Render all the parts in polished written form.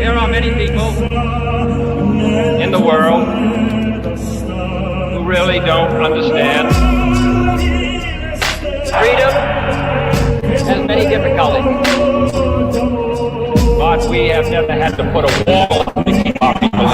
There are many people in the world who really don't understand. Freedom has many difficulties, but we have never had to put a wall up to keep our people in.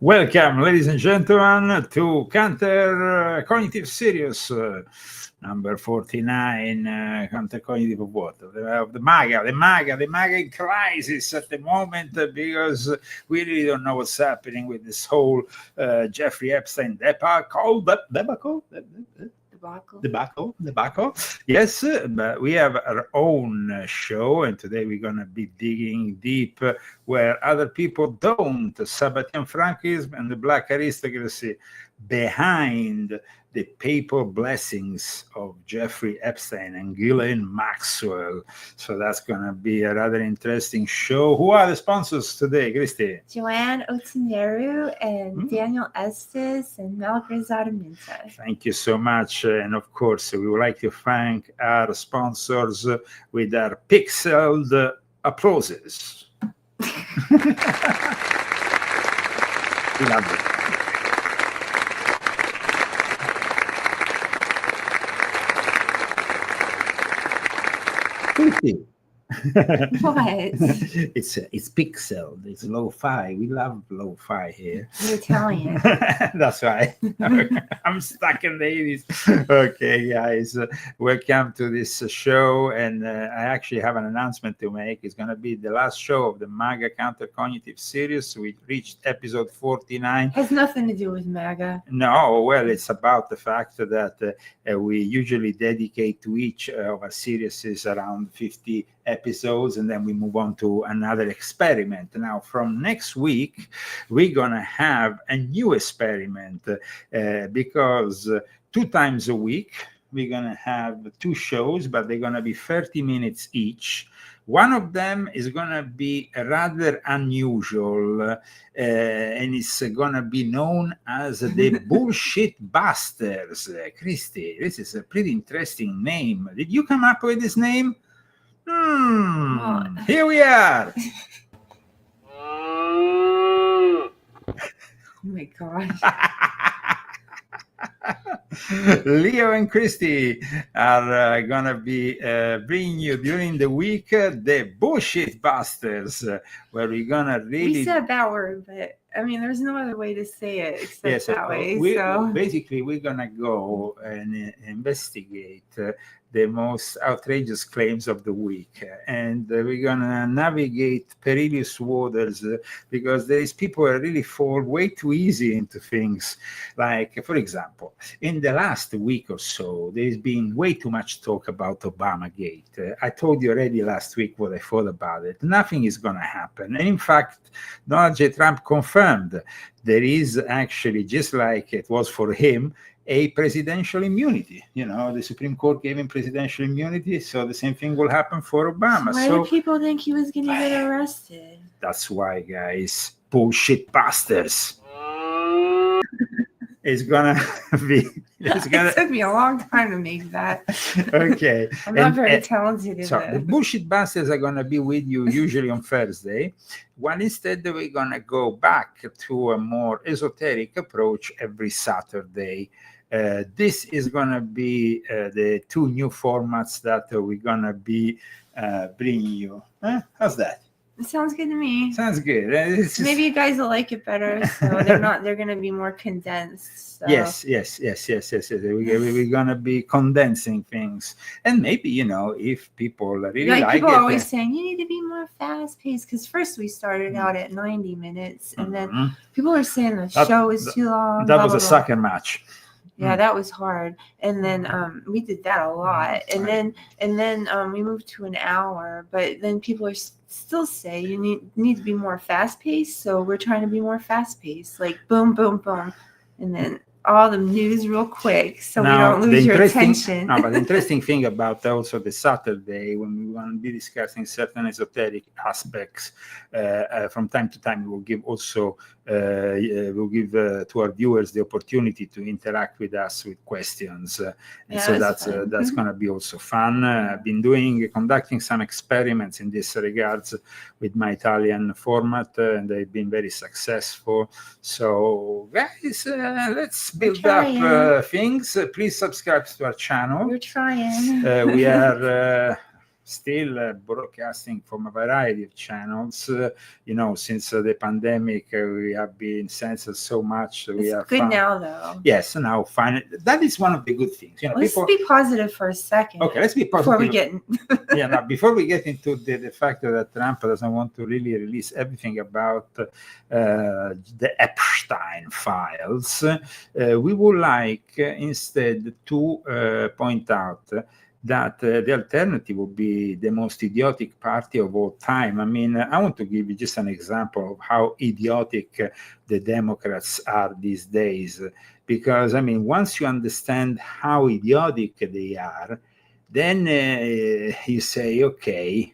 Welcome, ladies and gentlemen, to Counter Cognitive Series number 49. Counter Cognitive of what? Of the MAGA in crisis at the moment, because we really don't know what's happening with this whole Jeffrey Epstein debacle. Yes, but we have our own show, and today we're going to be digging deep where other people don't. Sabbatean Frankism and the Black Aristocracy behind the papal blessings of Jeffrey Epstein and Ghislaine Maxwell. So that's going to be a rather interesting show. Who are the sponsors today, Christy? Joanne Otineru and Daniel Estes and Melgrizada Minta. Thank you so much. And of course, we would like to thank our sponsors with our pixeled applauses. We love it. What? It's pixel. It's lo-fi. We love lo-fi here. You're Italian. That's right. I'm stuck in the 80s. Okay, guys, welcome to this show. And I actually have an announcement to make. It's going to be the last show of the MAGA Counter Cognitive series. We reached episode 49. Has nothing to do with MAGA. No, well, it's about the fact that we usually dedicate to each of our series around 50 episodes, and then we move on to another experiment. Now, from next week, we're going to have a new experiment because 2 times a week, we're going to have 2 shows, but they're going to be 30 minutes each. One of them is going to be rather unusual, and it's going to be known as the Bullshit Busters. Christy, this is a pretty interesting name. Did you come up with this name? Here we are. Oh my gosh. Leo and Christy are going to be bringing you during the week the Bullshit Busters, where we're going to really... We said that word, but I mean, there's no other way to say it except Yes, that way. basically, we're gonna go and investigate the most outrageous claims of the week, and we're gonna navigate perilous waters because there is people who really fall way too easy into things. Like, for example, in the last week or so, there's been way too much talk about Obamagate. I told you already last week what I thought about it. Nothing is gonna happen, and in fact, Donald J. Trump confirmed there is actually, just like it was for him, a presidential immunity. You know, the Supreme Court gave him presidential immunity, so the same thing will happen for Obama. Why do people think he was going to get arrested? That's why, guys, bullshit bastards. It's gonna be. It took me a long time to make that. Okay. I'm not very talented in so it. the bullshit bastards are gonna be with you usually on Thursday, while instead we're gonna go back to a more esoteric approach every Saturday. This is gonna be the two new formats that we're gonna be bringing you. How's that? It sounds good to me. Sounds good. Maybe you guys will like it better. So they're going to be more condensed. So. Yes. We're going to be condensing things. And maybe, you know, if people really like people it. Are always saying, you need to be more fast paced. Because first we started out at 90 minutes. And then people were saying the show is too long. That was a soccer match. Yeah, that was hard. And then we did that a lot. And then we moved to an hour. But then people are still say you need to be more fast paced. So we're trying to be more fast paced, like boom, boom, boom, and then all the news real quick, so now, we don't lose your attention. No, but the interesting thing about also the Saturday, when we want to be discussing certain esoteric aspects, from time to time, we will give also to our viewers the opportunity to interact with us with questions, and so that's going to be also fun. I've been conducting some experiments in this regards with my Italian format, and they've been very successful. So, guys, let's build up things. Please subscribe to our channel. We're trying. We are still broadcasting from a variety of channels. You know, since the pandemic, we have been censored so much. It's good now, though. Yes, now finally, that is one of the good things. You know, let's be positive for a second. Okay, let's be positive. Before we get before we get into the fact that Trump doesn't want to really release everything about the Epstein files, we would like instead to point out that the alternative would be the most idiotic party of all time. I mean, I want to give you just an example of how idiotic the Democrats are these days. Because, I mean, once you understand how idiotic they are, then you say, okay,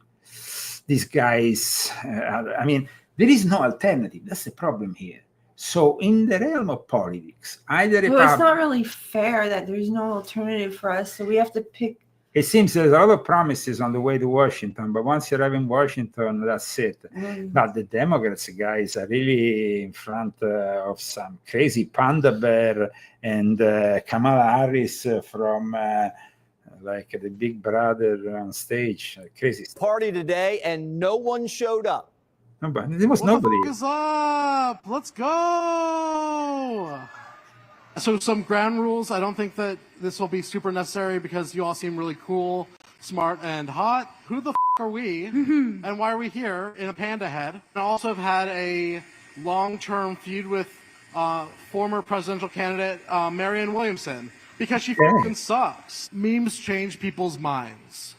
these guys, I mean, there is no alternative. That's the problem here. So in the realm of politics, either it's not really fair that there's no alternative for us, so we have to pick. It seems there's a lot of promises on the way to Washington, but once you're in Washington, that's it. But the Democrats, guys, are really in front of some crazy panda bear and Kamala Harris from like the Big Brother on stage. Crazy stuff. Party today, and no one showed up. No, but there was nobody. What the fuck is up? Let's go! So some ground rules. I don't think that this will be super necessary because you all seem really cool, smart, and hot. Who the f*** are we? And why are we here in a panda head? I also have had a long-term feud with former presidential candidate Marianne Williamson because she f***ing sucks. Memes change people's minds.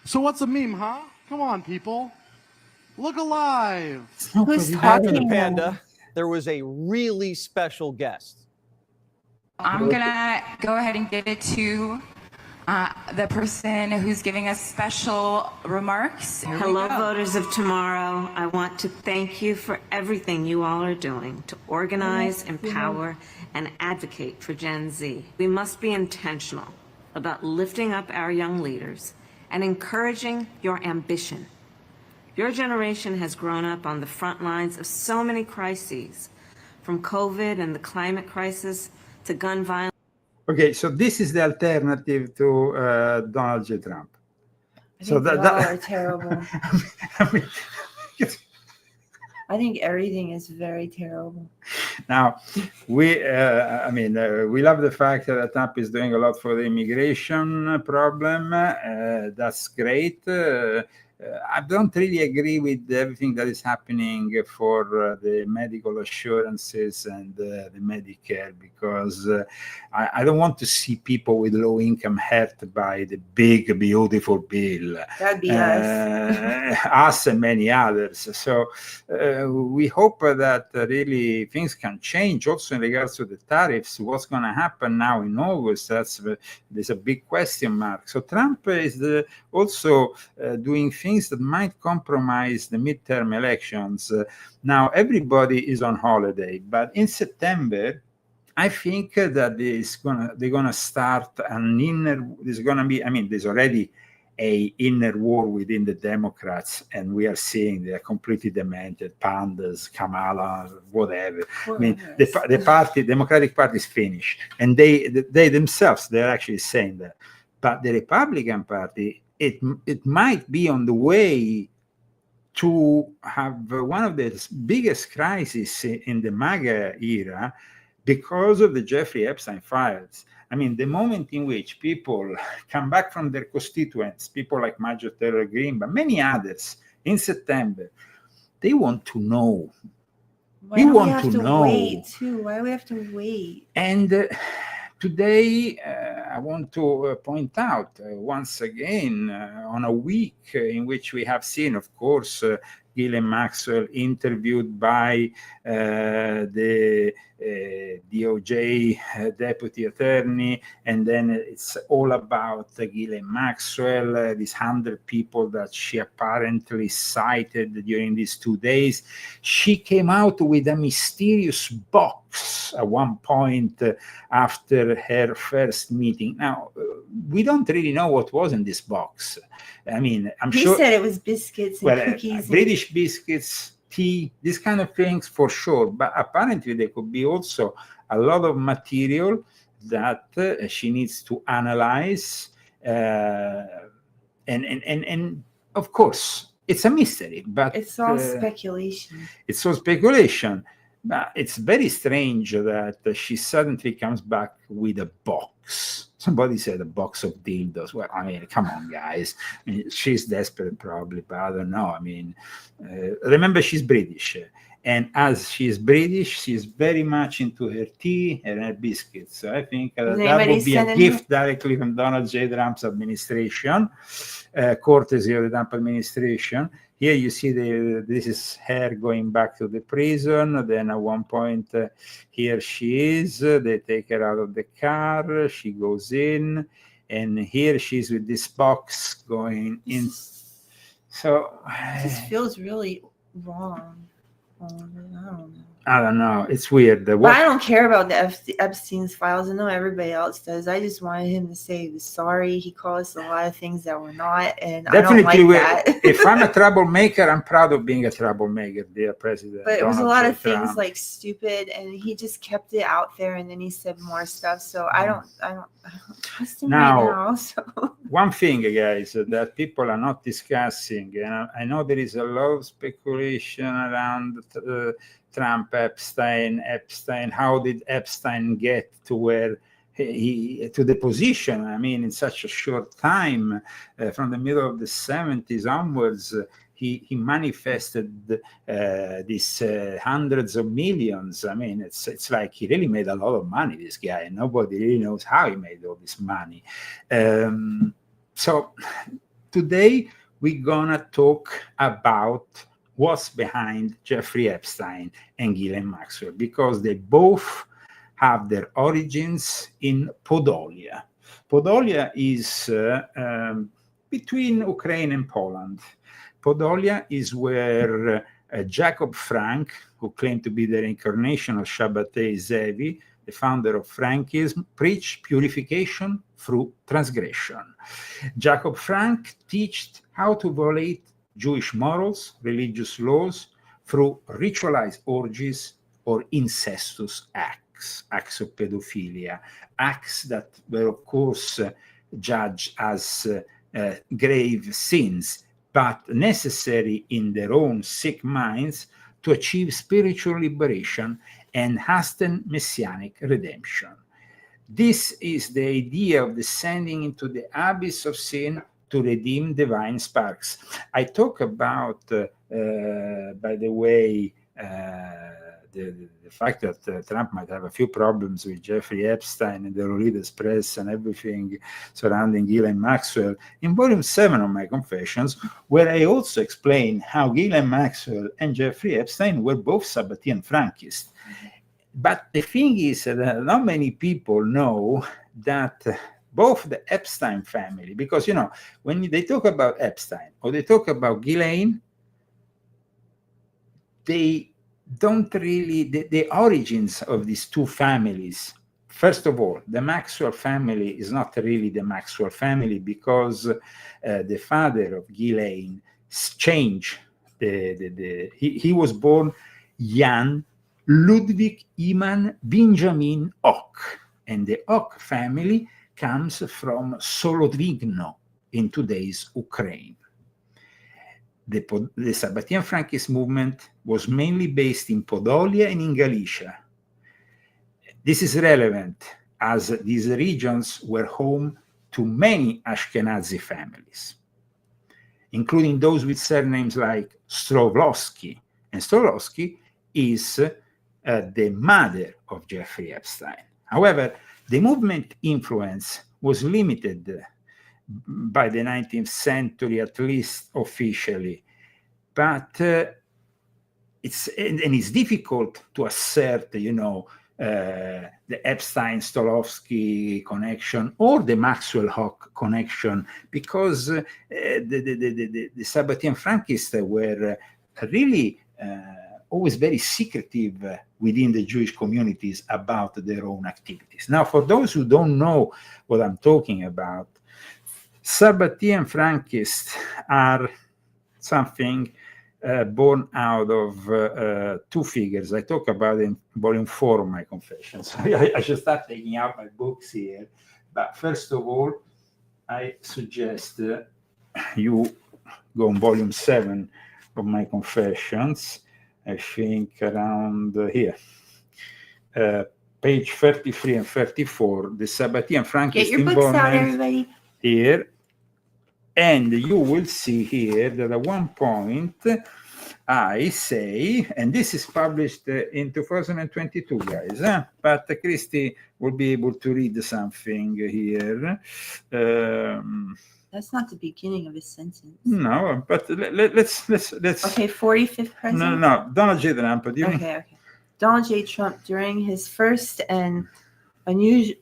So what's a meme, huh? Come on, people. Look alive. Who's talking? Panda. There was a really special guest. I'm gonna go ahead and give it to the person who's giving us special remarks. Hello, voters of tomorrow. I want to thank you for everything you all are doing to organize, empower, and advocate for Gen Z. We must be intentional about lifting up our young leaders and encouraging your ambition. Your generation has grown up on the front lines of so many crises, from COVID and the climate crisis to gun violence. Okay, so this is the alternative to Donald J. Trump. I think they all are terrible. I mean, I think everything is very terrible. Now, we love the fact that Trump is doing a lot for the immigration problem. That's great. I don't really agree with everything that is happening for the medical assurances and the Medicare, because I don't want to see people with low income hurt by the big, beautiful bill. That'd be us. Us and many others. So we hope that really things can change also in regards to the tariffs. What's going to happen now in August? There's a big question mark. So Trump is also doing things that might compromise the midterm elections. Now everybody is on holiday, but in September, I think that they're gonna start an inner. There's gonna be. I mean, there's already a inner war within the Democrats, and we are seeing they're completely demented. Pandas, Kamala, whatever. I mean, the Democratic Party is finished, and they themselves, they're actually saying that. But the Republican Party, it might be on the way to have one of the biggest crises in the MAGA era because of the Jeffrey Epstein files. I mean, the moment in which people come back from their constituents, people like Major Taylor Greene, but many others, in September, they want to know. Why do we have to wait too? Why do we have to wait? And today, I want to point out once again on a week in which we have seen, of course, Ghislaine Maxwell interviewed by the DOJ deputy attorney, and then it's all about Ghislaine Maxwell, these 100 people that she apparently cited during these 2 days. She came out with a mysterious box at one point after her first meeting. Now, we don't really know what was in this box. I mean, I'm sure he said it was biscuits and cookies. British biscuits, tea, these kind of things for sure. But apparently there could be also a lot of material that she needs to analyze. And of course, it's a mystery. But it's all speculation. It's all speculation. But it's very strange that she suddenly comes back with a box. Somebody said a box of dildos. Well, I mean, come on, guys. I mean, she's desperate probably, but I don't know. I mean, remember, she's British. And as she's British, she's very much into her tea and her biscuits. So I think that would be a gift directly from Donald J. Trump's administration, courtesy of the Trump administration. Here you see this is her going back to the prison. Then at one point, here she is. They take her out of the car. She goes in. And here she's with this box going in. So this feels really wrong. I don't know. It's weird. But I don't care about the Epstein's files. I know everybody else does. I just wanted him to say he was sorry. He called us a lot of things that we're not, and definitely, I don't like that. If I'm a troublemaker, I'm proud of being a troublemaker, dear President. But it was a lot of things like stupid, and he just kept it out there, and then he said more stuff. So I don't trust him right now. So. One thing, guys, that people are not discussing, and I know there is a lot of speculation around Trump, Epstein. How did Epstein get to where to the position? I mean, in such a short time, from the middle of the 70s onwards, he manifested these hundreds of millions. I mean, it's like he really made a lot of money, this guy, and nobody really knows how he made all this money. So today we're gonna talk about what's behind Jeffrey Epstein and Ghislaine Maxwell, because they both have their origins in Podolia. Podolia is between Ukraine and Poland. Podolia is where Jacob Frank, who claimed to be the reincarnation of Shabbatei Zevi, the founder of Frankism, preached purification through transgression. Jacob Frank taught how to violate Jewish morals, religious laws, through ritualized orgies or incestuous acts of pedophilia, acts that were, of course, judged as grave sins, but necessary in their own sick minds to achieve spiritual liberation and hasten messianic redemption. This is the idea of descending into the abyss of sin to redeem divine sparks. I talk about, by the way, the fact that Trump might have a few problems with Jeffrey Epstein and the Robotics press and everything surrounding Ghislaine Maxwell in volume 7 of my Confessions, where I also explain how Ghislaine Maxwell and Jeffrey Epstein were both Sabbatean Frankists. But the thing is that not many people know that both the Epstein family, because, you know, when they talk about Epstein or they talk about Ghislaine, they don't really, the origins of these two families, first of all, the Maxwell family is not really the Maxwell family because the father of Ghislaine changed he was born Jan Ludwig Iman Benjamin Ock, and the Ock family comes from Solodvigno in today's Ukraine. The Sabbatean Frankist movement was mainly based in Podolia and in Galicia. This is relevant as these regions were home to many Ashkenazi families, including those with surnames like Strovlowski. And Strovlowski is the mother of Jeffrey Epstein. However, the movement influence was limited by the 19th century, at least officially, but it's difficult to assert, you know, the Epstein-Stolowski connection or the Maxwell-Hock connection, because the Sabbatean Frankists were really always very secretive within the Jewish communities about their own activities. Now, for those who don't know what I'm talking about, Sabbatean Frankists are something born out of two figures. I talk about in volume 4 of my Confessions. I should start taking out my books here. But first of all, I suggest you go on volume 7 of my Confessions. I think around here. Page 33 and 34, the Sabbatean Frankist Get your books out, everybody. Here. And you will see here that at one point I say, and this is published in 2022, guys, but Christy will be able to read something here. That's not the beginning of a sentence. No, but let's. Okay, 45th president? No, Donald J. Trump. Okay. Donald J. Trump, during his first and unusual...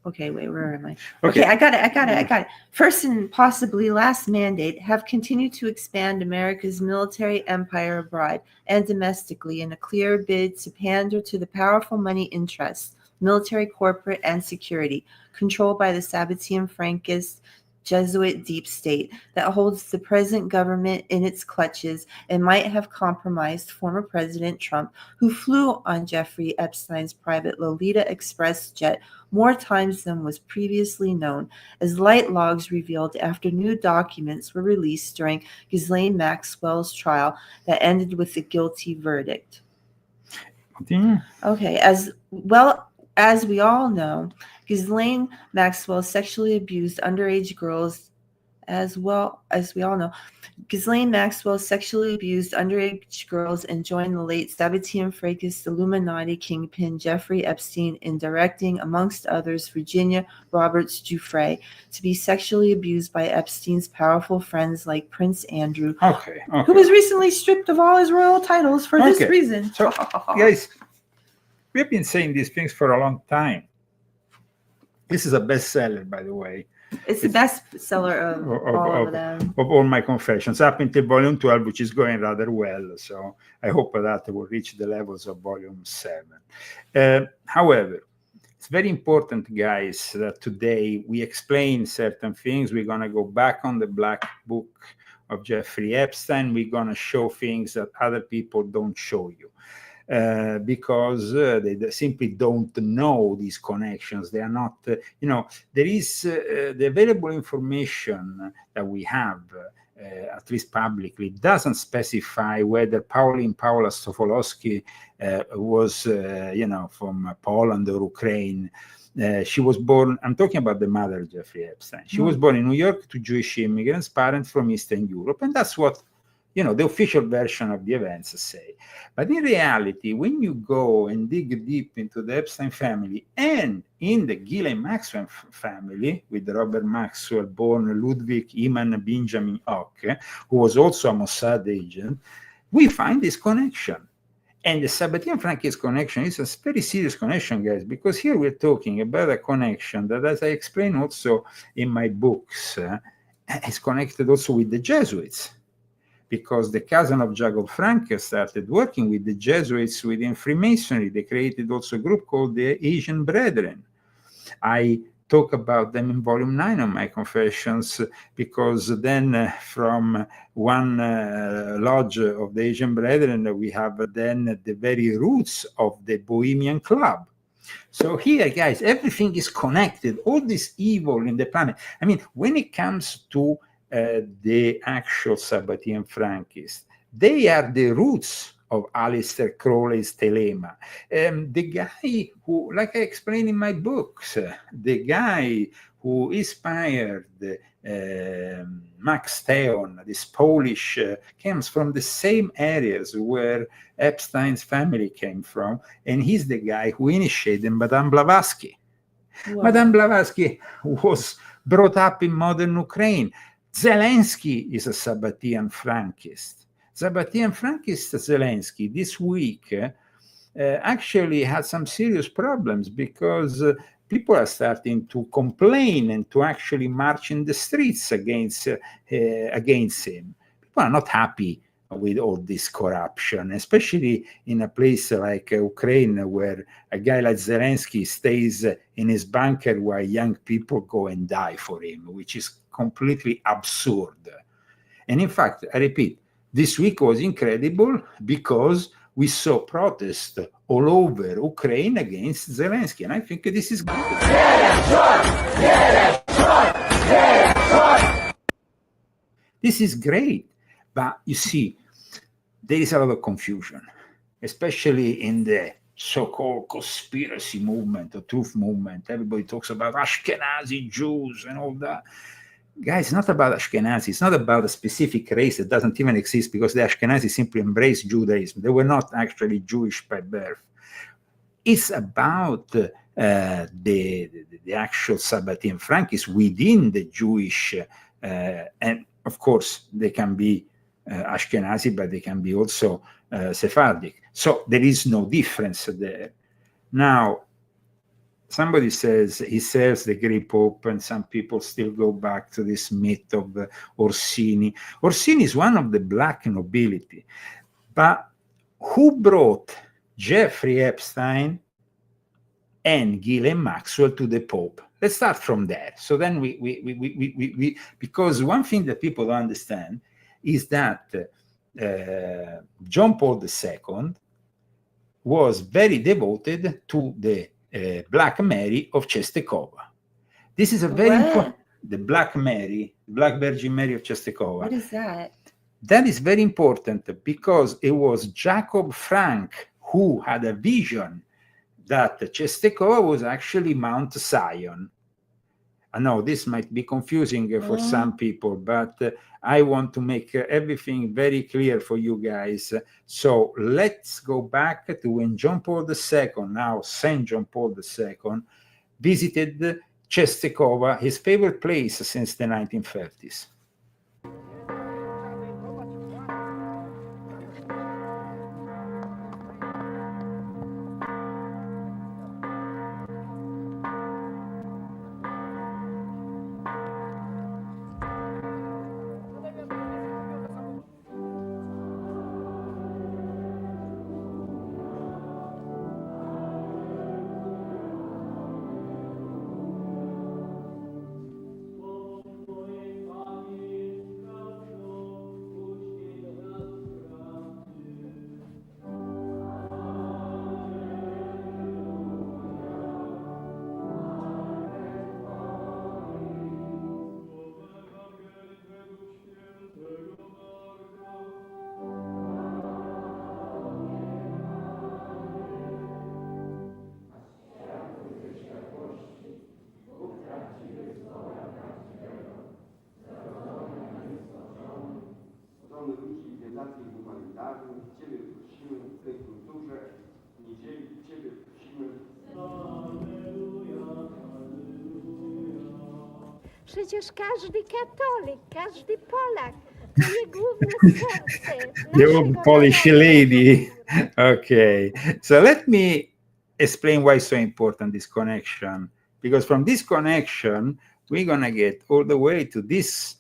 Okay, wait, where am I? Okay, I got it. First and possibly last mandate have continued to expand America's military empire abroad and domestically in a clear bid to pander to the powerful money interests, military, corporate, and security, controlled by the Sabbatean Frankist Jesuit deep state that holds the present government in its clutches and might have compromised former President Trump, who flew on Jeffrey Epstein's private Lolita Express jet more times than was previously known, as light logs revealed after new documents were released during Ghislaine Maxwell's trial that ended with a guilty verdict. Okay, as well as we all know, Ghislaine Maxwell sexually abused underage girls, Ghislaine Maxwell sexually abused underage girls and joined the late Sabbatean Frankist Illuminati kingpin Jeffrey Epstein in directing, amongst others, Virginia Roberts Giuffre to be sexually abused by Epstein's powerful friends like Prince Andrew, who was recently stripped of all his royal titles for this reason. So, guys, we've been saying these things for a long time. This is a bestseller, by the way. It's the best seller of all of them. Of all my Confessions, up until volume 12, which is going rather well. So I hope that will reach the levels of volume 7. However, it's very important, guys, that today we explain certain things. We're going to go back on the black book of Jeffrey Epstein. We're going to show things that other people don't show you. Because they simply don't know these connections. They are not, there is the available information that we have at least publicly, doesn't specify whether Pauline Paula Sokolowski was, from Poland or Ukraine. She was born, I'm talking about the mother, Jeffrey Epstein. She was born in New York to Jewish immigrants, parents from Eastern Europe. And that's what, the official version of the events say. But in reality, when you go and dig deep into the Epstein family and in the Ghislaine Maxwell family, with Robert Maxwell, born Ludwig Iman Benjamin Ock, who was also a Mossad agent, we find this connection. And the Sabbatean Frankist connection is a very serious connection, guys, because here we're talking about a connection that, as I explain also in my books, is connected also with the Jesuits. Because the cousin of Jacob Frank started working with the Jesuits within Freemasonry. They created also a group called the Asian Brethren. I talk about them in volume 9 of my confessions, because then from one lodge of the Asian Brethren, we have then the very roots of the Bohemian Club. So here, guys, everything is connected, all this evil in the planet. I mean, when it comes to the actual Sabbatean Frankists, they are the roots of Aleister Crowley's Telema. The guy who, like I explained in my books, the guy who inspired Max Theon, this Polish, comes from the same areas where Epstein's family came from, and he's the guy who initiated Madame Blavatsky. Wow. Madame Blavatsky was brought up in modern Ukraine. Zelensky is a Sabbatean Frankist. Sabbatean Frankist Zelensky this week actually had some serious problems, because people are starting to complain and to actually march in the streets against him. People are not happy with all this corruption, especially in a place like Ukraine, where a guy like Zelensky stays in his bunker while young people go and die for him, which is completely absurd. And in fact, I repeat, this week was incredible because we saw protests all over Ukraine against Zelensky, and I think this is good. This is great, but you see, there is a lot of confusion, especially in the so-called conspiracy movement or truth movement. Everybody talks about Ashkenazi Jews and all that. Guys, it's not about Ashkenazi. It's not about a specific race that doesn't even exist, because the Ashkenazi simply embraced Judaism. They were not actually Jewish by birth. It's about the actual Sabbatean Frankists within the Jewish, and of course, they can be Ashkenazi, but they can be also Sephardic. So there is no difference there. Now, somebody says he serves the Greek Pope, and some people still go back to this myth of Orsini. Orsini is one of the black nobility, but who brought Jeffrey Epstein and Ghislaine Maxwell to the Pope? Let's start from there. So then we because one thing that people don't understand is that John Paul II was very devoted to the Black Mary of Czestochowa. This is a very important, the Black Mary, Black Virgin Mary of Czestochowa. What is that? That is very important, because it was Jacob Frank who had a vision that Czestochowa was actually Mount Zion. I know this might be confusing for some people, but I want to make everything very clear for you guys. So let's go back to when John Paul II, now Saint John Paul II, visited Czestochowa, his favorite place since the 1930s. Przecież każdy katolik, każdy Polak to je główne serce The old naszego Polish narodu. lady. Okay, so let me explain why it's so important, this connection. Because from this connection, we're going to get all the way to this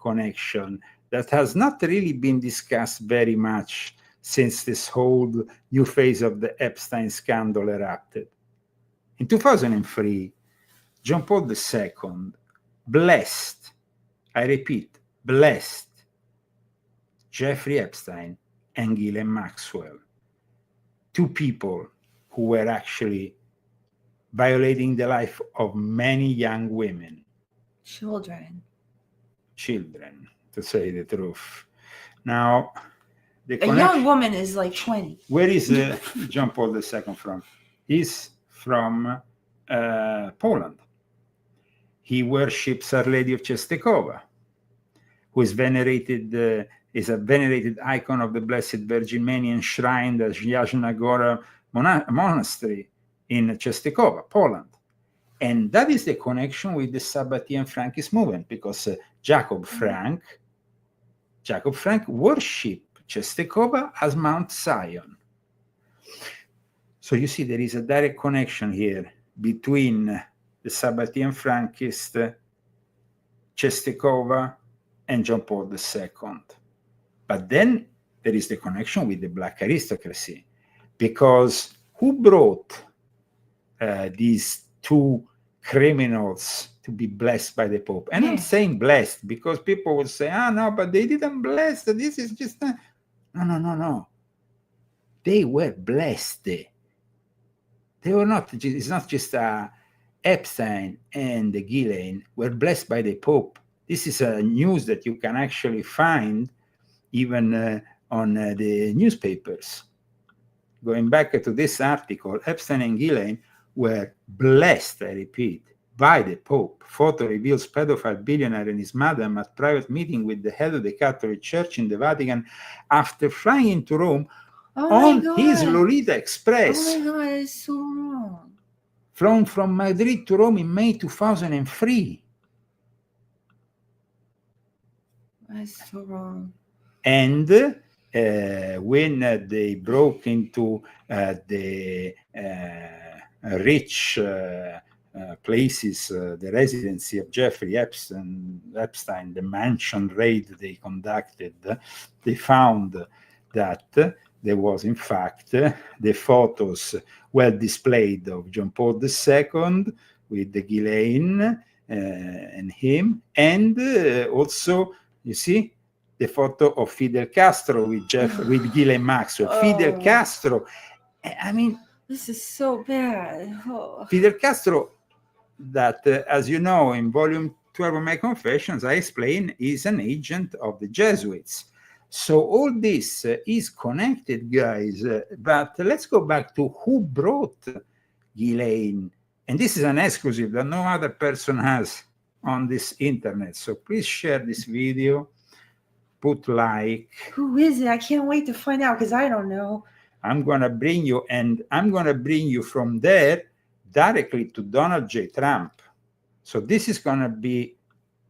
connection that has not really been discussed very much since this whole new phase of the Epstein scandal erupted. In 2003, John Paul II blessed, I repeat, blessed Jeffrey Epstein and Ghislaine Maxwell, two people who were actually violating the life of many young women. Children, To say the truth. Now, the a young woman is like 20. Where is John Paul II from? He's from Poland. He worships Our Lady of Czestochowa, who is venerated, is a venerated icon of the Blessed Virgin Mary, enshrined at Jasna Gora Monastery in Czestochowa, Poland. And that is the connection with the Sabbatean Frankist movement, because Jacob Frank worshipped Czestochowa as Mount Zion. So you see, there is a direct connection here between the Sabbatean Frankist, Czestochowa, and John Paul II. But then there is the connection with the Black aristocracy, because who brought these two criminals to be blessed by the Pope? And I'm saying blessed because people would say, no, but they didn't bless. This is just no. They were blessed. They were not. It's not just Epstein and Ghislaine were blessed by the Pope. This is a news that you can actually find even on the newspapers. Going back to this article, Epstein and Ghislaine were blessed, I repeat, by the Pope. Photo reveals pedophile billionaire and his madam at private meeting with the head of the Catholic Church in the Vatican after flying into Rome on his Lolita Express. Oh my God, it's so wrong. Flown from Madrid to Rome in May 2003. That's so wrong. And when they broke into the rich places, the residency of Jeffrey Epstein, the mansion raid they conducted, they found that there was, in fact, the photos well displayed of John Paul II with the Ghislaine and him, and also, you see, the photo of Fidel Castro with Ghislaine Maxwell. Fidel Castro, I mean, this is so bad. Fidel Castro, that, as you know, in volume 12 of my Confessions, I explain, is an agent of the Jesuits. So all this is connected, guys. But let's go back to who brought Ghislaine. And this is an exclusive that no other person has on this internet. So please share this video. Put like. Who is it? I can't wait to find out because I don't know. I'm going to bring you, and I'm going to bring you from there directly to Donald J. Trump. So this is going to be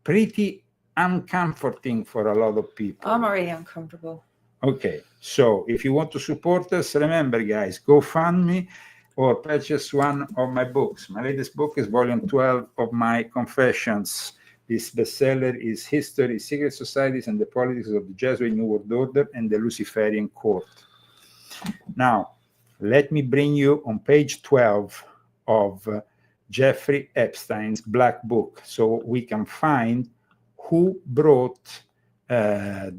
pretty uncomforting for a lot of people. I'm already uncomfortable. Okay, so if you want to support us, remember, guys, GoFundMe or purchase one of my books. My latest book is volume 12 of my Confessions. This bestseller is History, Secret Societies, and the Politics of the Jesuit New World Order and the Luciferian Court. Now, let me bring you on page 12 of Jeffrey Epstein's Black Book, so we can find who brought the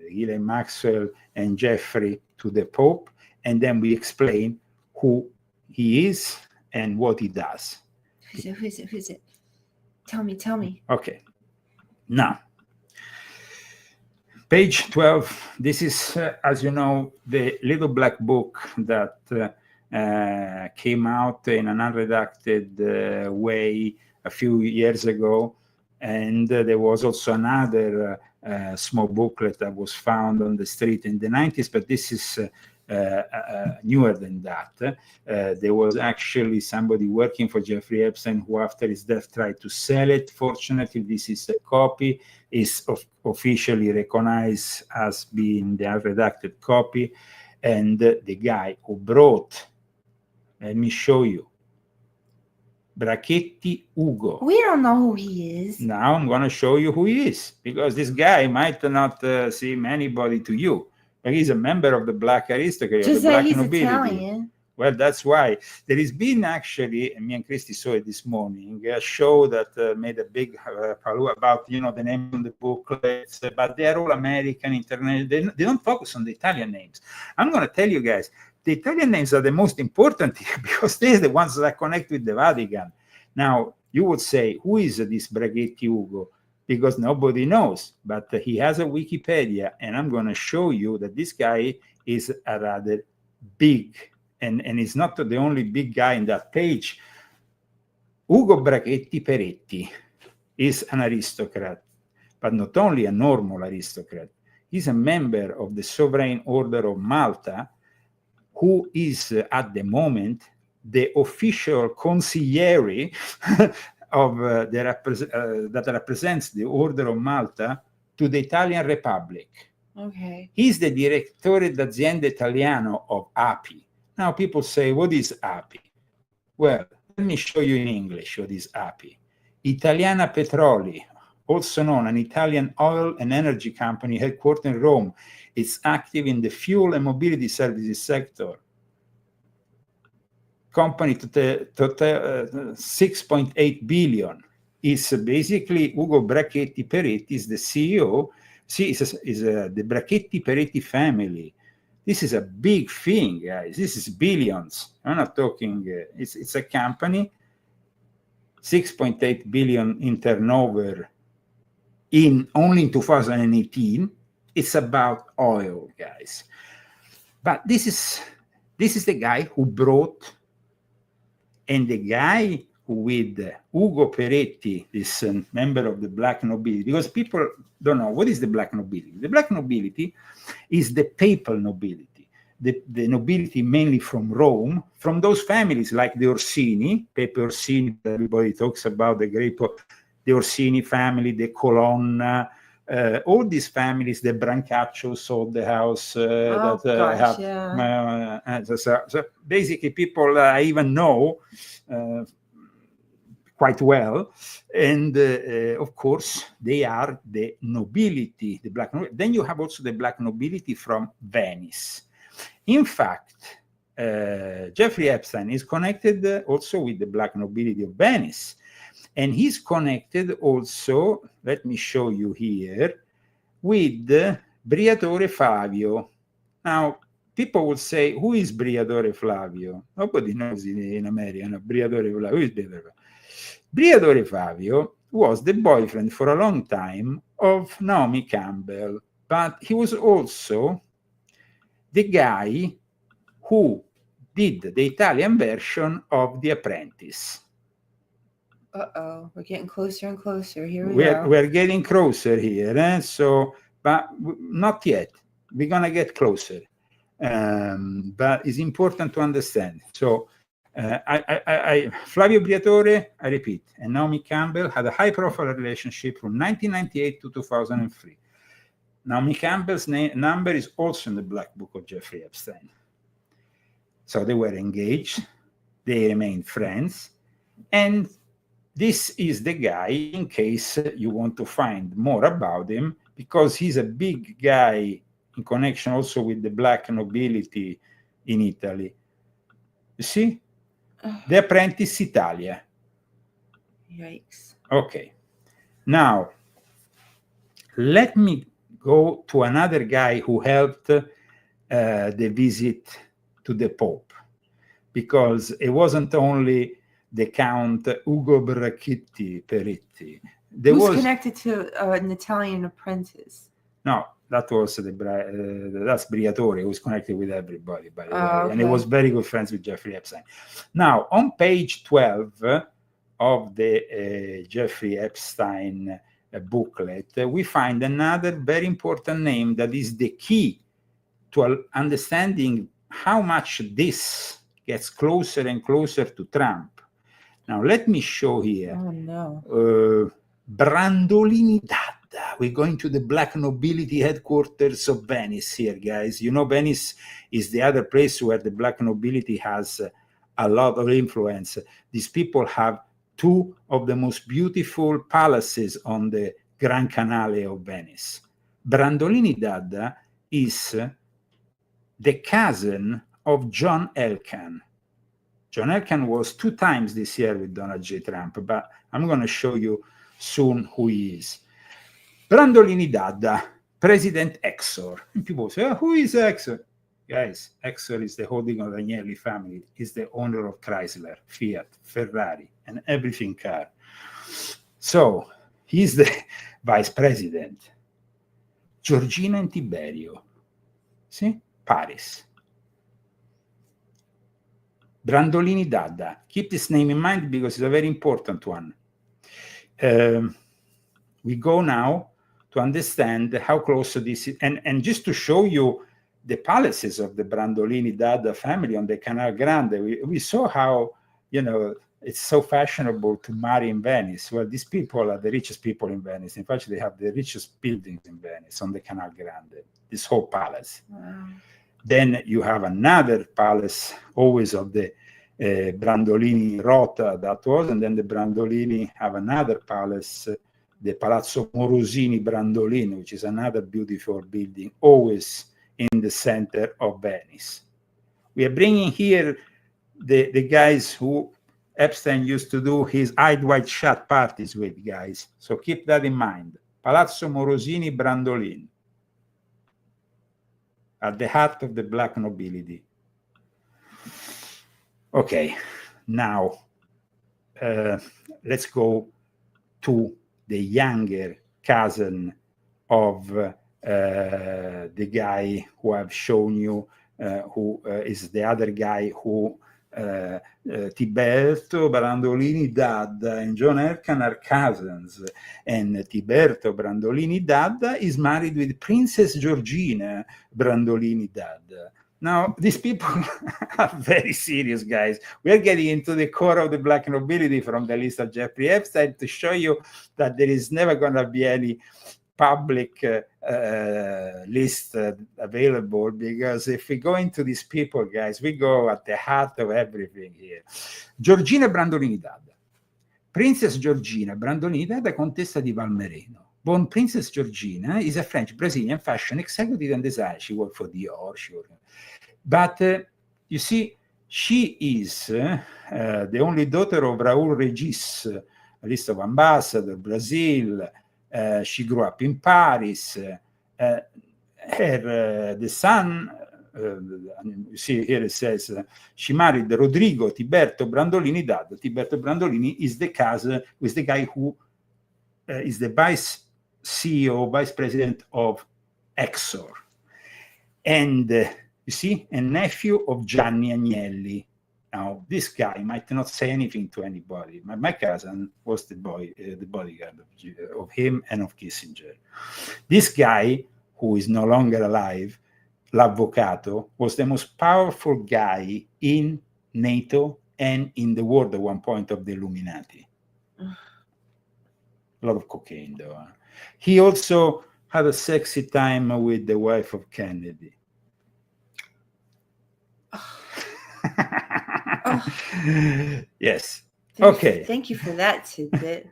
Ghislaine Maxwell and Jeffrey to the Pope, and then we explain who he is and what he does. Who is it? Tell me. Okay. Now, page 12, this is, as you know, the little black book that came out in an unredacted way a few years ago. And there was also another small booklet that was found on the street in the 90s, but this is newer than that. There was actually somebody working for Jeffrey Epstein who, after his death, tried to sell it. Fortunately, this is a copy, is officially recognized as being the unredacted copy. And the guy who brought, let me show you, Brachetti Ugo. We don't know who he is. Now I'm going to show you who he is, because this guy might not seem anybody to you, but he's a member of the black aristocracy, Just of the that black he's nobility. Italian. Well, that's why there has been actually, and me and Christy saw it this morning, a show that made a big paloo about, the name on the booklets, but they are all American, international. They don't focus on the Italian names. I'm going to tell you guys, the Italian names are the most important here because they're the ones that connect with the Vatican. Now, you would say, who is this Brachetti Ugo? Because nobody knows, but he has a Wikipedia, and I'm going to show you that this guy is a rather big, and he's not the only big guy in that page. Ugo Brachetti Peretti is an aristocrat, but not only a normal aristocrat. He's a member of the Sovereign Order of Malta, who is at the moment the official consigliere of that represents the Order of Malta to the Italian Republic. Okay. He's the Direttore d'Azienda Italiano of API. Now people say, what is API? Well, let me show you in English what is API. Italiana Petroli, also known an Italian oil and energy company headquartered in Rome. It's active in the fuel and mobility services sector. Company to 6.8 billion. Is basically Ugo Brachetti Peretti is the CEO. See, is the Brachetti Peretti family. This is a big thing, guys. This is billions. I'm not talking. It's a company. 6.8 billion in turnover only in 2018. It's about oil, guys. But this is the guy who brought, and the guy with Ugo Peretti, this member of the black nobility, because people don't know what is the black nobility. The black nobility is the papal nobility, the nobility mainly from Rome, from those families like the Orsini, Pepe Orsini, everybody talks about the great, the Orsini family, the Colonna, all these families, the Brancaccio sold the house so basically people I even know quite well, and of course they are the nobility, the black nobility. Then you have also the black nobility from Venice. In fact, Jeffrey Epstein is connected also with the black nobility of Venice. And he's connected also, let me show you here, with Briatore Flavio. Now, people would say, who is Briatore Flavio? Nobody knows in America, no? Briatore Flavio. Who is Briatore Flavio? Briatore Flavio was the boyfriend for a long time of Naomi Campbell, but he was also the guy who did the Italian version of The Apprentice. Uh-oh, we're getting closer and closer. Here we go. We're getting closer here, so, but not yet. We're going to get closer. But it's important to understand. So, Flavio Briatore, I repeat, and Naomi Campbell had a high-profile relationship from 1998 to 2003. Naomi Campbell's number is also in the Black Book of Jeffrey Epstein. So they were engaged. They remained friends. And this is the guy, in case you want to find more about him, because he's a big guy in connection also with the black nobility in Italy. You see? The Apprentice Italia. Yikes. Okay. Now, let me go to another guy who helped the visit to the Pope, because it wasn't only the Count Ugo Brachetti Peretti. Who's connected to an Italian apprentice? No, that was that's Briatore, who was connected with everybody, by the way. Okay. And he was very good friends with Jeffrey Epstein. Now, on page 12 of the Jeffrey Epstein booklet, we find another very important name that is the key to understanding how much this gets closer and closer to Trump. Now, let me show here. Oh no. Brandolini Dada. We're going to the black nobility headquarters of Venice here, guys. You know, Venice is the other place where the black nobility has a lot of influence. These people have two of the most beautiful palaces on the Gran Canale of Venice. Brandolini Dada is the cousin of John Elkann. John Elkann was 2 times this year with Donald J. Trump, but I'm going to show you soon who he is. Brandolini Dada, President Exor. And people say, oh, who is Exor? Guys, Exor is the holding of the Agnelli family. He's the owner of Chrysler, Fiat, Ferrari, and everything car. So he's the vice president. Georgina and Tiberio. See? Paris. Brandolini Dada. Keep this name in mind because it's a very important one. We go now to understand how close this is. And just to show you the palaces of the Brandolini Dada family on the Canal Grande, we saw how, you know, it's so fashionable to marry in Venice. Well, these people are the richest people in Venice. In fact, they have the richest buildings in Venice on the Canal Grande, this whole palace. Wow. Then you have another palace, always of the Brandolini Rota that was, and then the Brandolini have another palace, the Palazzo Morosini Brandolini, which is another beautiful building, always in the center of Venice. We are bringing here the guys who Epstein used to do his eyes wide shut parties with, guys. So keep that in mind. Palazzo Morosini Brandolini, at the heart of the black nobility. Okay, now let's go to the younger cousin of the guy who I've shown you, who is the other guy who Tiberto Brandolini Dada and John Elkann are cousins, and Tiberto Brandolini Dada is married with Princess Georgina Brandolini Dada. Now, these people are very serious, guys. We are getting into the core of the black nobility from the list of Jeffrey Epstein to show you that there is never going to be any public list available, because if we go into these people, guys, we go at the heart of everything here. Georgina Brandolini Dada. Princess Georgina Brandolini Dada, Contessa di Valmereno. Born Princess Georgina is a French Brazilian fashion executive and designer. She worked for Dior. But you see, she is the only daughter of Raúl Regis, a list of ambassador, Brazil. She grew up in Paris. The son, you see here it says, she married Rodrigo Tiberto Brandolini Dada. Tiberto Brandolini is the cousin, is the guy who is the vice CEO, vice president of Exor. And you see, a nephew of Gianni Agnelli. Now, this guy might not say anything to anybody. My cousin was the bodyguard of him and of Kissinger. This guy, who is no longer alive, L'Avvocato, was the most powerful guy in NATO and in the world at one point of the Illuminati. A lot of cocaine, though. He also had a sexy time with the wife of Kennedy. Yes. Okay. Thank you for that tidbit.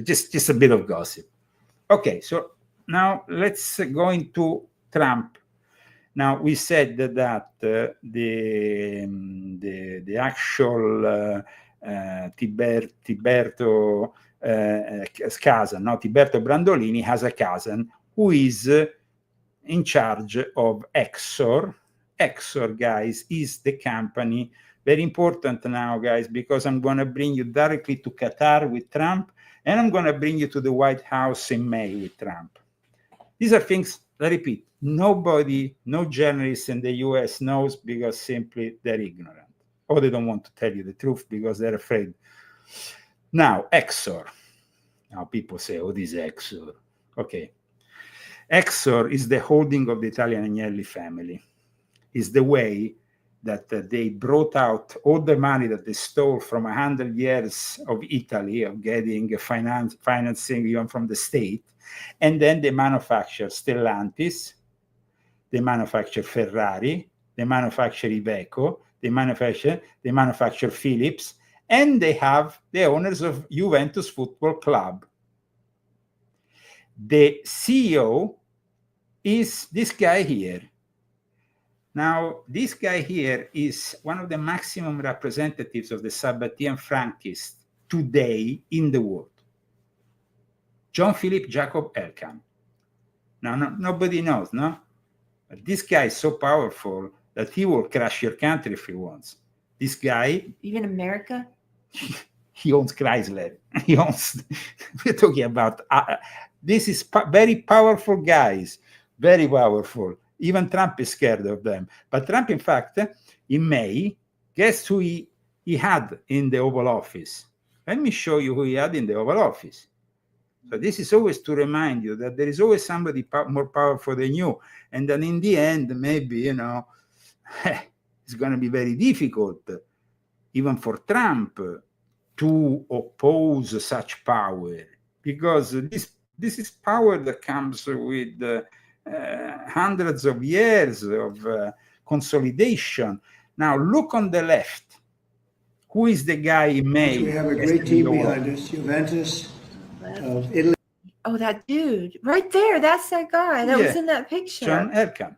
just a bit of gossip. Okay, so now let's go into Trump. Now we said that the actual Tiberto cousin, no, Tiberto Brandolini has a cousin who is in charge of Exor. Exor, guys, is the company. Very important now, guys, because I'm going to bring you directly to Qatar with Trump, and I'm going to bring you to the White House in May with Trump. These are things, I repeat, nobody, no journalist in the US knows, because simply they're ignorant, or they don't want to tell you the truth because they're afraid. Now, Exor. Now people say, oh, this Exor. Okay. Exor is the holding of the Italian Agnelli family. Is the way that they brought out all the money that they stole from 100 years of Italy, of getting financing even from the state, and then they manufacture Stellantis, they manufacture Ferrari, they manufacture Iveco, they manufacture Philips, and they have the owners of Juventus Football Club. The CEO is this guy here. Now, this guy here is one of the maximum representatives of the Sabbatean Frankists today in the world. John Philip Jacob Elkann. Now, nobody knows, no? But this guy is so powerful that he will crash your country if he wants. This guy... Even America? He owns Chrysler. He owns... We're talking about... this is very powerful guys. Very powerful. Even Trump is scared of them. But Trump, in fact, in May, guess who he had in the Oval Office? Let me show you who he had in the Oval Office. So this is always to remind you that there is always somebody more powerful than you. And then in the end, maybe, it's going to be very difficult, even for Trump, to oppose such power. Because this is power that comes with... hundreds of years of consolidation. Now look on the left. Who is the guy in May? We have a great team behind us. Juventus of Italy. Oh, that dude right there. That's that guy that was in that picture. John Elkann.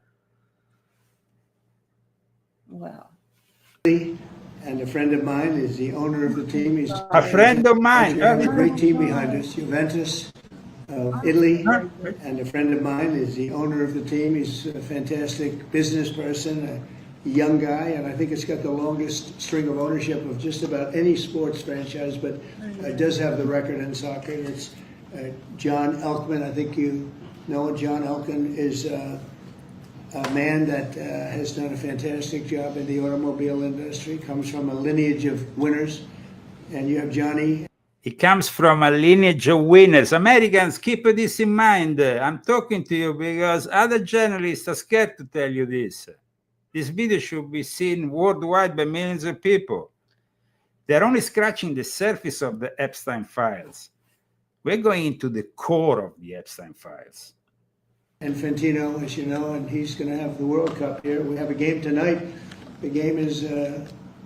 Wow. And a friend of mine is the owner of the team. He's a friend of mine. We have a great team behind us. Juventus of Italy, and a friend of mine is the owner of the team. He's a fantastic business person, a young guy, and I think it's got the longest string of ownership of just about any sports franchise, but it does have the record in soccer. It's John Elkann. I think you know John Elkann is a man that has done a fantastic job in the automobile industry, comes from a lineage of winners, and you have Johnny. He comes from a lineage of winners. Americans, keep this in mind. I'm talking to you because other journalists are scared to tell you this. This video should be seen worldwide by millions of people. They're only scratching the surface of the Epstein files. We're going into the core of the Epstein files. Infantino, as you know, and he's going to have the World Cup here. We have a game tonight. The game is...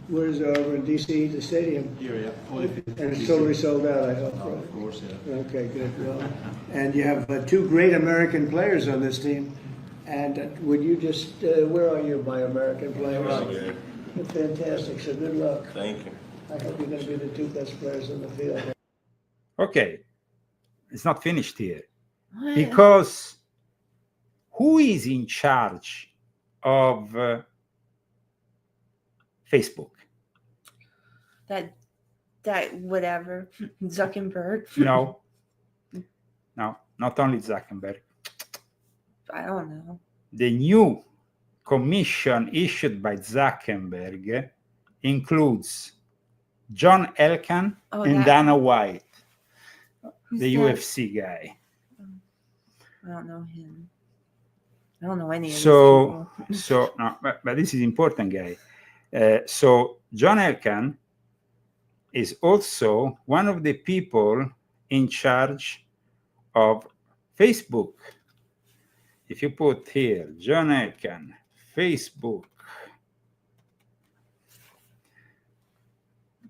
where's over in D.C., the stadium? Yeah. And it's totally sold out, I hope. Oh, of course, yeah. Okay, good. Well, and you have two great American players on this team. And would you just, where are you, my American players? Right here. Fantastic, so good luck. Thank you. I hope you're going to be the two best players in the field. Okay, it's not finished here. Because who is in charge of Facebook? That whatever Zuckerberg. No, not only Zuckerberg. I don't know. The new commission issued by Zuckerberg includes John Elkann and Dana White, the UFC guy. I don't know him. I don't know any of these people. No, but this is important, guy. So John Elkann is also one of the people in charge of Facebook. If you put here, John Elkann, Facebook.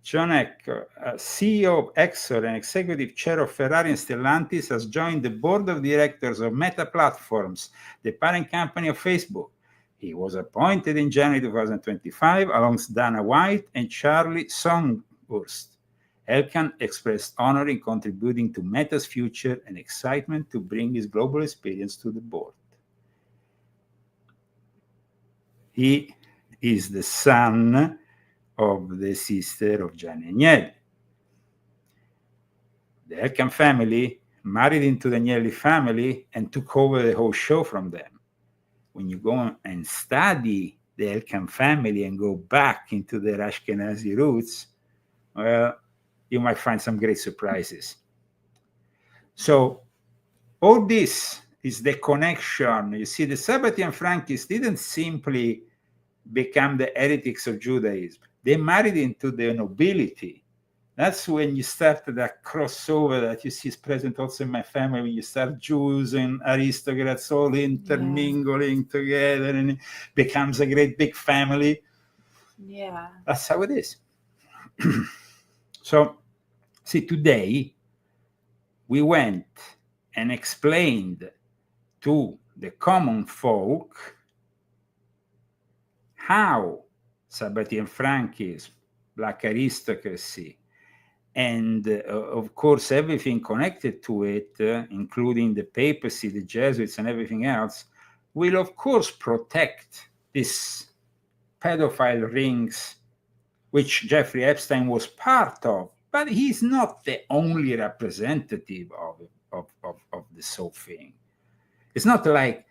John Elkann, CEO of Exor and executive chair of Ferrari and Stellantis, has joined the board of directors of Meta Platforms, the parent company of Facebook. He was appointed in January 2025 alongside Dana White and Charlie Songhurst. Elkann expressed honor in contributing to Meta's future and excitement to bring his global experience to the board. He is the son of the sister of Gianni Agnelli. The Elkann family married into the Agnelli family and took over the whole show from them. When you go and study the Elkann family and go back into their Ashkenazi roots, well, you might find some great surprises. So all this is the connection. You see, the Sabbatean Frankists didn't simply become the heretics of Judaism. They married into the nobility. That's when you start that crossover that you see is present also in my family, when you start Jews and aristocrats all intermingling together, and it becomes a great big family. Yeah. That's how it is. So, see, today we went and explained to the common folk how Sabbatean Frankism, Black Aristocracy, and of course everything connected to it, including the papacy, the Jesuits, and everything else, will of course protect these pedophile rings, which Jeffrey Epstein was part of, but he's not the only representative of this whole thing. It's not like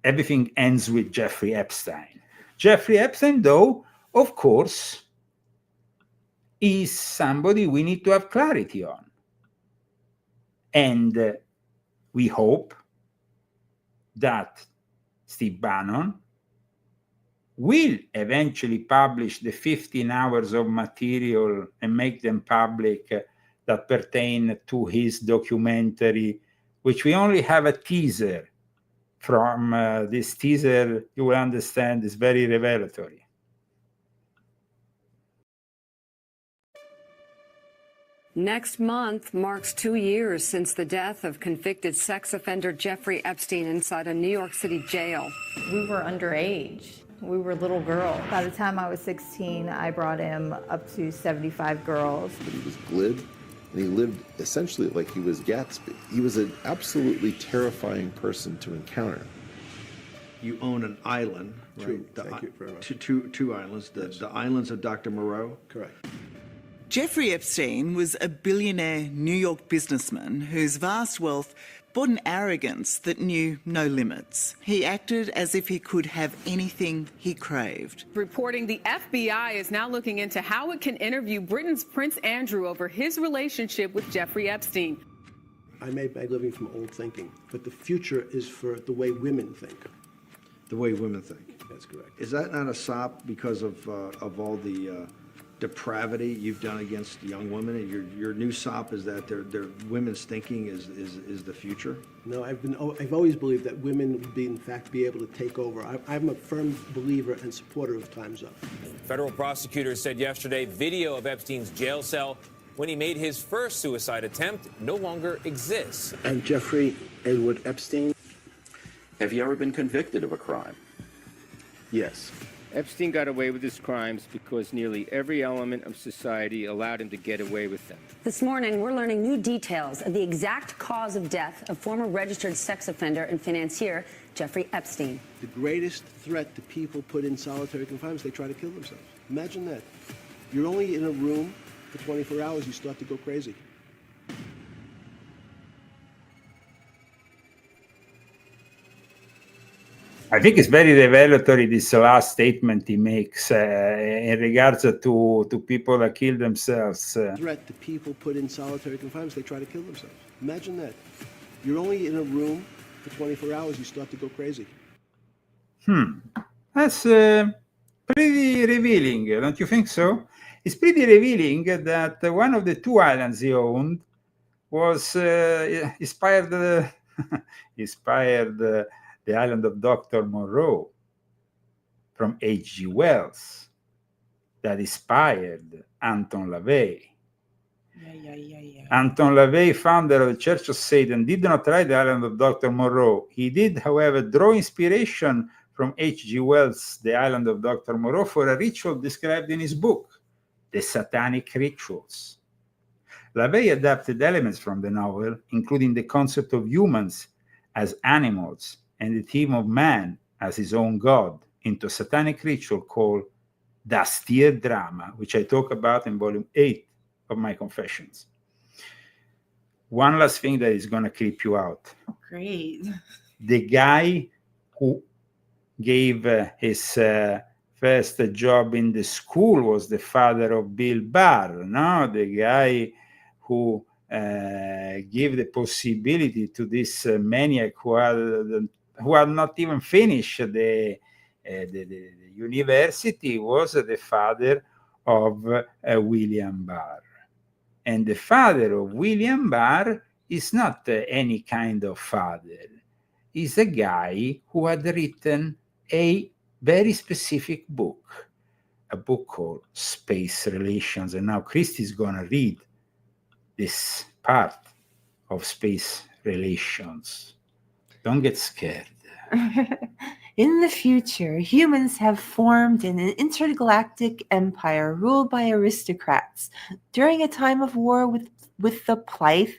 everything ends with Jeffrey Epstein. Jeffrey Epstein, though, of course, is somebody we need to have clarity on. And we hope that Steve Bannon will eventually publish the 15 hours of material and make them public that pertain to his documentary, which we only have a teaser from. This teaser, you will understand, is very revelatory. Next month marks 2 years since the death of convicted sex offender Jeffrey Epstein inside a New York City jail. We were underage. We were little girls. By the time I was 16, I brought him up to 75 girls. He was glib, and he lived essentially like he was Gatsby. He was an absolutely terrifying person to encounter. You own an island, right? Thank you very much. Two islands, the islands of Dr. Moreau? Correct. Jeffrey Epstein was a billionaire New York businessman whose vast wealth brought an arrogance that knew no limits. He acted as if he could have anything he craved. Reporting the FBI is now looking into how it can interview Britain's Prince Andrew over his relationship with Jeffrey Epstein. I made my living from old thinking, but the future is for the way women think. The way women think. That's correct. Is that not a sop because of all the depravity you've done against young women? And your new sop is that their women's thinking is the future? No, I've always believed that women would in fact be able to take over. I'm a firm believer and supporter of Time's Up. Federal prosecutors said yesterday video of Epstein's jail cell when he made his first suicide attempt no longer exists. And Jeffrey Edward Epstein. Have you ever been convicted of a crime? Yes. Epstein got away with his crimes because nearly every element of society allowed him to get away with them. This morning, we're learning new details of the exact cause of death of former registered sex offender and financier Jeffrey Epstein. The greatest threat to people put in solitary confinement is they try to kill themselves. Imagine that. You're only in a room for 24 hours, you start to go crazy. I think it's very revelatory, this last statement he makes in regards to people that kill themselves. Threat to people put in solitary confinement, they try to kill themselves. Imagine that. You're only in a room for 24 hours, you start to go crazy. That's pretty revealing, don't you think so? It's pretty revealing that one of the two islands he owned was inspired the island of Dr. Moreau from H.G. Wells that inspired Anton LaVey. Anton LaVey, founder of the Church of Satan, did not write the island of Dr. Moreau. He did, however, draw inspiration from H.G. Wells' The Island of Dr. Moreau for a ritual described in his book, The Satanic Rituals. LaVey adapted elements from the novel, including the concept of humans as animals and the theme of man as his own god, into a satanic ritual called Das Tierdrama, which I talk about in volume 8 of my Confessions. One last thing that is going to creep you out. Great. The guy who gave his first job in the school was the father of Bill Barr, no? The guy who gave the possibility to this maniac who had not even finished the university was the father of William Barr. And the father of William Barr is not any kind of father. He's a guy who had written a very specific book, a book called Space Relations. And now Christy is going to read this part of Space Relations. Don't get scared. In the future, humans have formed an intergalactic empire ruled by aristocrats. During a time of war with the Plythe,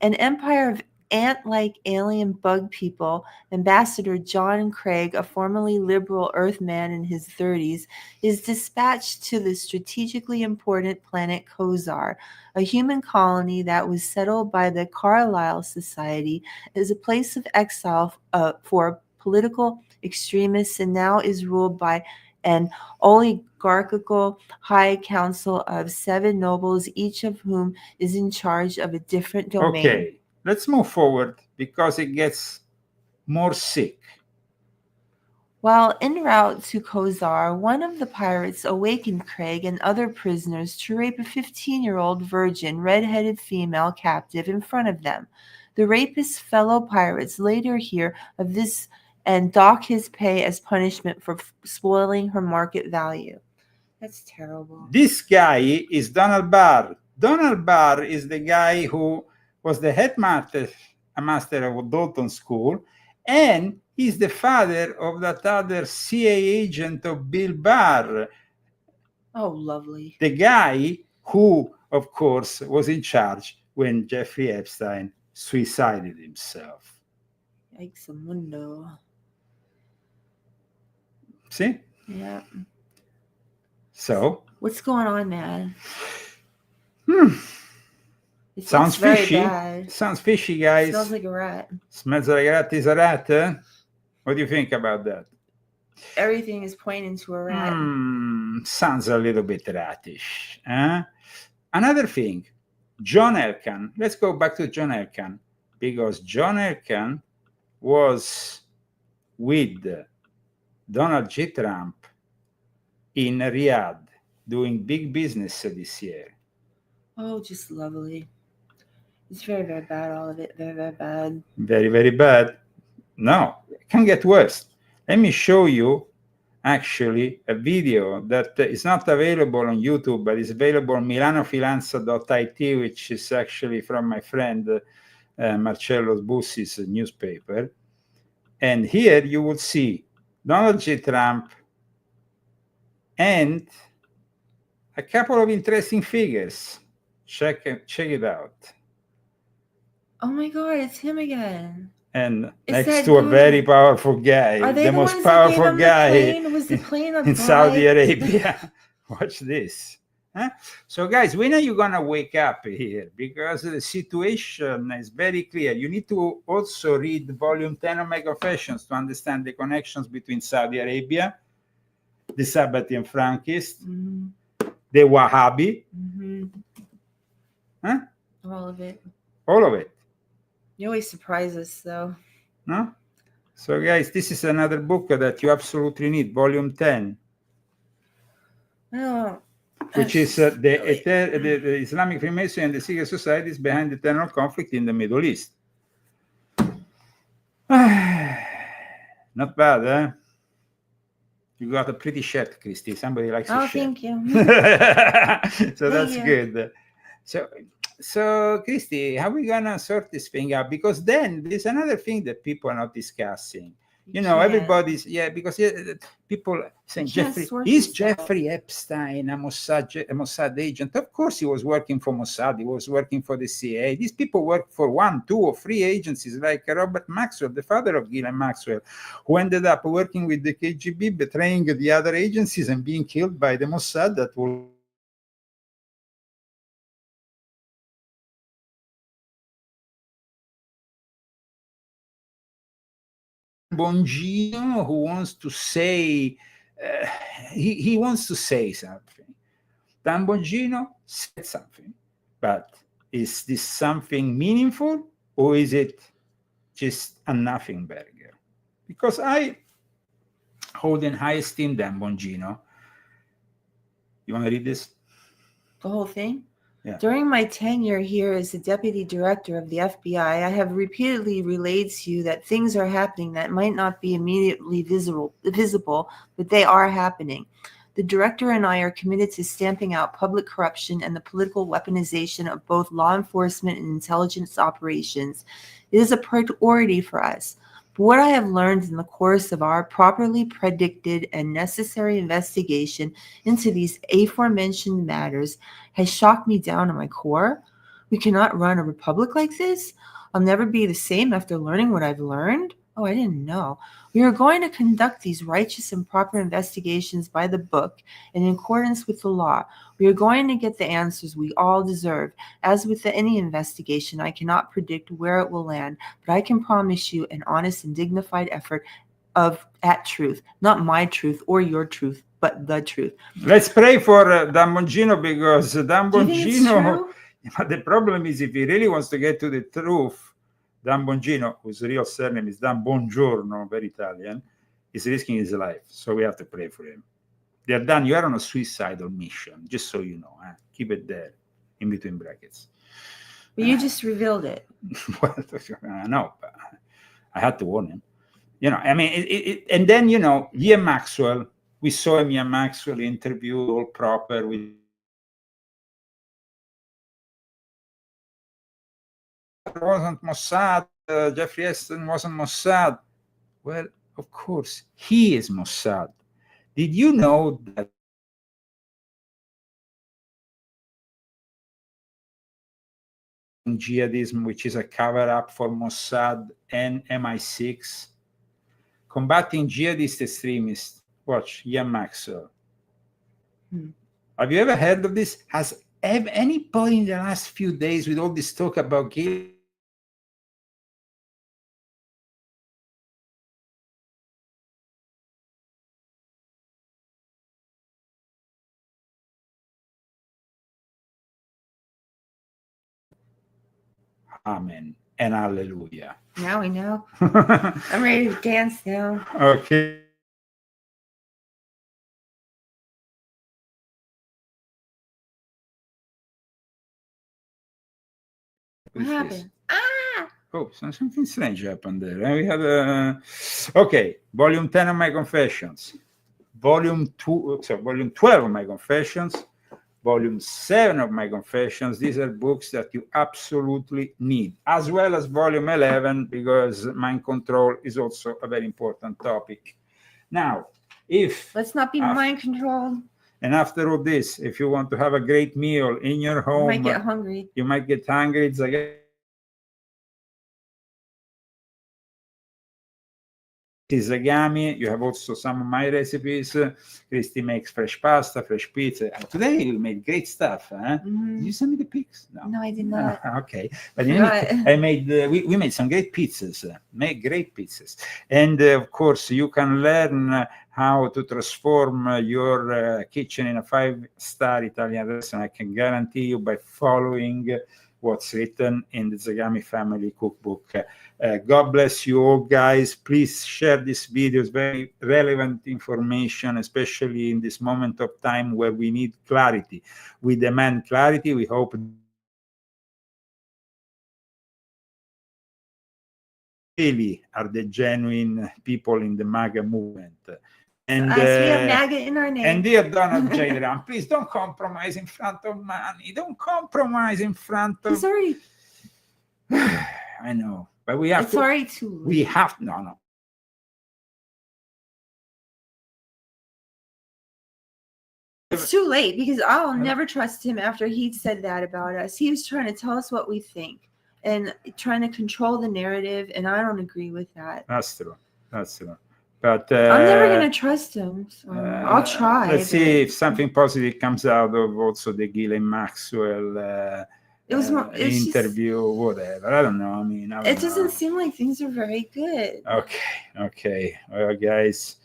an empire of ant-like alien bug people, Ambassador John Craig, a formerly liberal Earthman in his 30s, is dispatched to the strategically important planet Kozar, a human colony that was settled by the Carlisle Society as a place of exile for political extremists, and now is ruled by an oligarchical high council of 7 nobles, each of whom is in charge of a different domain. Okay, let's move forward because it gets more sick. While en route to Kozar, one of the pirates awakened Craig and other prisoners to rape a 15-year-old virgin, red-headed female captive in front of them. The rapist's fellow pirates later hear of this and dock his pay as punishment for spoiling her market value. That's terrible. This guy is Donald Barr. Donald Barr is the guy who was the headmaster of Dalton School, and he's the father of that other CIA agent of Bill Barr. Oh, lovely. The guy who, of course, was in charge when Jeffrey Epstein suicided himself. Yikes, mundo. See? Yeah. So? What's going on, man? It Sounds very fishy. bad. Sounds fishy, guys. Smells like a rat. Smells like a rat is a rat, eh? What do you think about that? Everything is pointing to a rat. Sounds a little bit rattish. Another thing, John Elkann. Let's go back to John Elkann, because John Elkann was with Donald J. Trump in Riyadh doing big business this year. Oh, just lovely. It's very, very bad, all of it. Very, very bad. Very, very bad. No, it can get worse. Let me show you actually a video that is not available on YouTube, but is available on milanofinanza.it, which is actually from my friend Marcello Bussi's newspaper. And here you will see Donald J. Trump and a couple of interesting figures. Check it out. Oh my God, it's him again. And Is next that to a good? very powerful guy, Are they the the most ones that gave powerful him the guy plane? Was the plane on in fire? Saudi Arabia. Watch this. Huh? So, guys, when are you going to wake up here? Because the situation is very clear. You need to also read Volume 10 of My Confessions to understand the connections between Saudi Arabia, the Sabbatean Frankists, the Wahhabi. Huh? All of it. All of it. You always surprise us, though. No? So, guys, this is another book that you absolutely need, Volume 10. Oh, which is the Islamic Freemasonry and the secret societies behind the eternal conflict in the Middle East. Not bad, eh? You got a pretty shirt, Christy. Somebody likes a shirt. Thank you. So that's good. So, Christy, how are we gonna sort this thing out? Because then there's another thing that people are not discussing. You know, everybody's because people saying Jeffrey Epstein a Mossad agent? Of course, he was working for Mossad. He was working for the CIA. These people work for 1, 2, or 3 agencies, like Robert Maxwell, the father of Ghislaine Maxwell, who ended up working with the KGB, betraying the other agencies and being killed by the Mossad. That will. Bongino, who wants to say he wants to say something. Dan Bongino said something, but is this something meaningful, or is it just a nothing burger? Because I hold in high esteem Dan Bongino. You want to read this? The whole thing? Yeah. During my tenure here as the deputy director of the FBI, I have repeatedly relayed to you that things are happening that might not be immediately visible, but they are happening. The director and I are committed to stamping out public corruption and the political weaponization of both law enforcement and intelligence operations. It is a priority for us. But what I have learned in the course of our properly predicted and necessary investigation into these aforementioned matters has shocked me down to my core. We cannot run a republic like this. I'll never be the same after learning what I've learned. Oh, I didn't know. We are going to conduct these righteous and proper investigations by the book and in accordance with the law. We are going to get the answers we all deserve. As with any investigation, I cannot predict where it will land, but I can promise you an honest and dignified effort at truth, not my truth or your truth, but the truth. Let's pray for Dan Bongino, because Dan Do you think it's Bongino, true? the problem is, if he really wants to get to the truth, Dan Bongino, whose real surname is Dan Bongiorno, very Italian, is risking his life. So we have to pray for him. Dear Dan, you are on a suicidal mission, just so you know. Keep it there, in between brackets. But you just revealed it. Well, I know, but I had to warn him. You know, I mean, and then, you know, Ian Maxwell, we saw him, Ian Maxwell interview, all proper with wasn't Mossad, Jeffrey Epstein wasn't Mossad. Well, of course, he is Mossad. Did you know that jihadism, which is a cover-up for Mossad and MI6, combating jihadist extremists? Watch, Ian Maxwell. Have you ever heard of this? Has anybody in the last few days, with all this talk about guilt, Amen and Hallelujah. Now we know. I'm ready to dance now. Okay. What happened? Oh, something strange happened there. We had okay, volume 10 of my confessions, volume 12 of my confessions, volume 7 of my confessions. These are books that you absolutely need, as well as volume 11, because mind control is also a very important topic. Now, let's not be mind controlled. And after all this, if you want to have a great meal in your home, You might get hungry. You might get hungry. It's Zagami. You have also some of my recipes. Christy makes fresh pasta, fresh pizza. Today we made great stuff. Did you send me the pics? No, I did not. Okay, but I made. We made some great pizzas. Made great pizzas, and of course you can learn how to transform your kitchen in a 5-star Italian restaurant. I can guarantee you by following what's written in the Zagami family cookbook. God bless you all, guys. Please share this video. It's very relevant information, especially in this moment of time where we need clarity. We demand clarity. We hope really are the genuine people in the MAGA movement. And we have MAGA in our name. And dear Donald J. Trump, please don't compromise in front of money. Don't compromise in front of. He's already. I know, but we have. It's already too late. We have no. It's too late, because I'll never trust him after he said that about us. He was trying to tell us what we think and trying to control the narrative, and I don't agree with that. That's true. That's true. But I'm never going to trust him. So I'll try. Let's see if something positive comes out of also the Ghislaine Maxwell interview, whatever. I don't know. I mean, it doesn't seem like things are very good. Okay. Well, guys,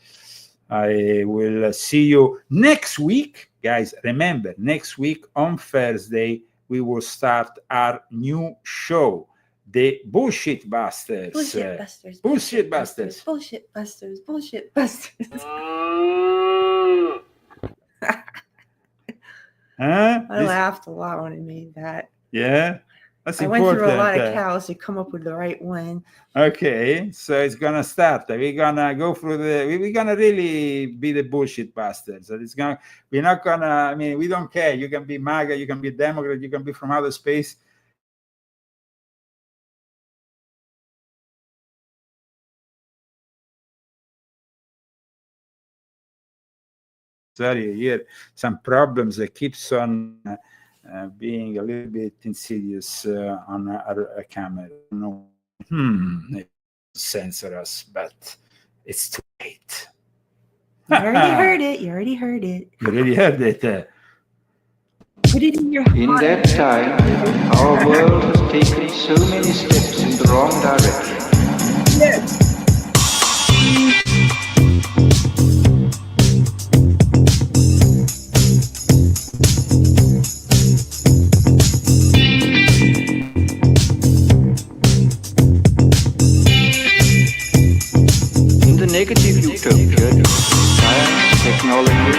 I will see you next week. Guys, remember, next week on Thursday, we will start our new show, the bullshit busters. Bullshit busters. Bullshit busters. Bullshit busters. Bullshit busters. Huh? I laughed a lot when I made that. Yeah, that's I important. went through a lot of cows to come up with the right one. Okay, so it's gonna start. We're gonna go through we're gonna really be the bullshit bastards. We're not gonna. I mean, we don't care. You can be MAGA, you can be Democrat, you can be from outer space. Sorry, here some problems that keeps on being a little bit insidious on our camera. No, censor us, but it's too late. You already heard it. You already heard it. You already heard it. Put it in your In that time, our world has taken so many steps in the wrong direction. Yes. Negative utopia, science, technology,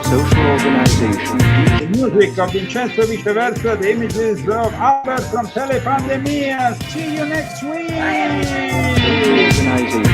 social organization. The music of Vincenzo Viceversa, the images of Albert from Telepandemia. See you next week. Social organization.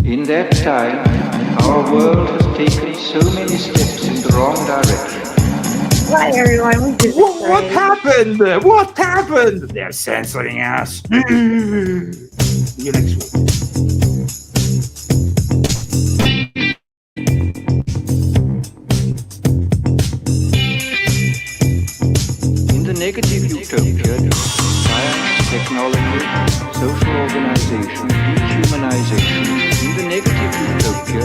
In that time, our world has taken so many steps in the wrong direction. Hi everyone, we did What happened? What happened? They're censoring us. See you next week. In the negative utopia, science, technology, social organization, dehumanization. In the negative utopia,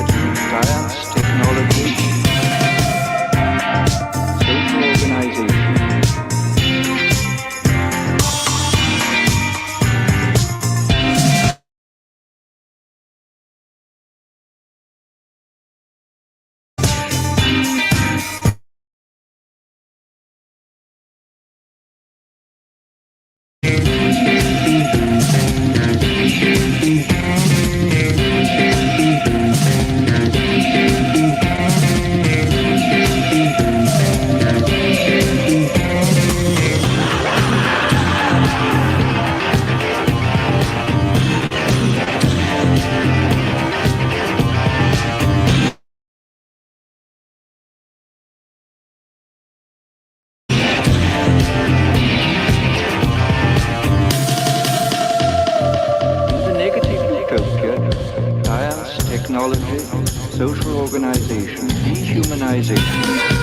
science, technology, social organization. Technology, social organization, dehumanization.